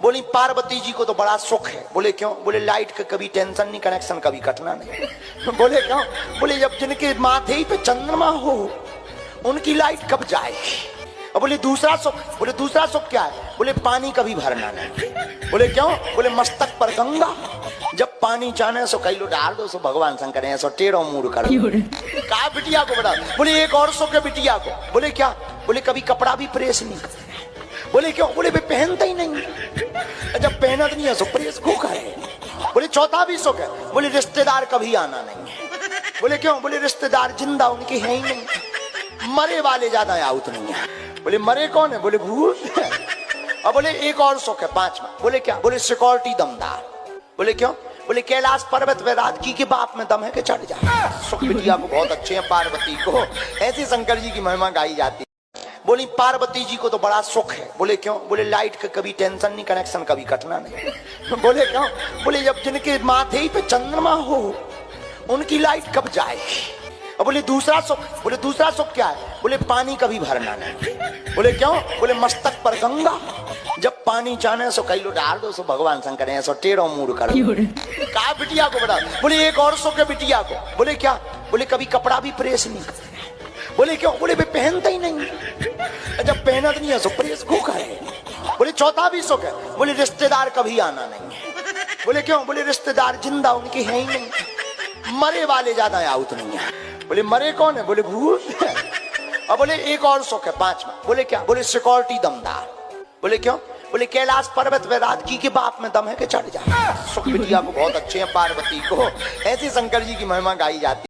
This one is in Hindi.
बोली पार्वती जी को तो बड़ा सुख है। बोले क्यों? बोले लाइट का कभी टेंशन नहीं, कनेक्शन कभी कटना नहीं। बोले क्यों? बोले जब जिनके माथे ही पे चंद्रमा हो उनकी लाइट कब जाएगी। और बोले दूसरा सुख। बोले दूसरा सुख क्या है? बोले पानी कभी भरना नहीं। बोले क्यों? बोले मस्तक पर गंगा, जब पानी चाहने सो कई लो डाल दो, सो भगवान शंकर है सो टेढ़ो मूड करो। कहा बिटिया को बता। बोले एक और सुख है बिटिया को। बोले क्या? बोले कभी कपड़ा भी प्रेस नहीं करते। बोले क्यों? बोले वे पहनता ही नहीं, जब पहनत नहीं है सो प्रेस को करे। बोले चौथा भी सुख है। बोले रिश्तेदार कभी आना नहीं है। बोले क्यों? बोले रिश्तेदार जिंदा उनके हैं ही नहीं, मरे वाले ज्यादा आउत नहीं है। बोले मरे कौन है? बोले भूत। और बोले एक और सुख है पांचवा। बोले क्या? बोले सिक्योरिटी दमदार। बोले क्यों? बोले कैलाश पर्वत पे राजकी के बाप में दम है कि चढ़ जाए। सुख बिटिया को बहुत अच्छे हैं पार्वती को, ऐसी शंकर जी की महिमा गाई जाती है। बोली पार्वती जी को तो बड़ा सुख है। बोले क्यों? बोले लाइट का कभी टेंशन नहीं, कनेक्शन कभी कटना नहीं। बोले क्यों? बोले जब जिनके माथे ही पे चंद्रमा हो उनकी लाइट कब जाएगी। और बोले दूसरा सुख। बोले दूसरा सुख क्या है? बोले पानी कभी भरना नहीं। बोले क्यों? बोले मस्तक पर गंगा, जब पानी चाहने सो कई लो डाल दो, सो भगवान शंकर है सो टेढ़ो मूड करो। कहा बिटिया को बता। बोले एक और सुख है बिटिया को। बोले क्या? बोले कभी कपड़ा भी प्रेस नहीं करते। बोले क्यों? बोले वे पहनता ही नहीं, जब पहनत नहीं है सो प्रेस को करे। बोले चौथा भी सुख है। बोले रिश्तेदार कभी आना नहीं है। बोले क्यों? बोले रिश्तेदार जिंदा उनके हैं ही नहीं, मरे वाले ज्यादा आउत नहीं है। बोले मरे कौन है? बोले भूत। और बोले एक और सुख है पांचवा। बोले क्या? बोले सिक्योरिटी दमदार। बोले क्यों? बोले कैलाश पर्वत पे राजकी के बाप में दम है कि चढ़ जाए। सुख बिटिया को बहुत अच्छे हैं पार्वती को, ऐसी शंकर जी की महिमा गाई जाती है।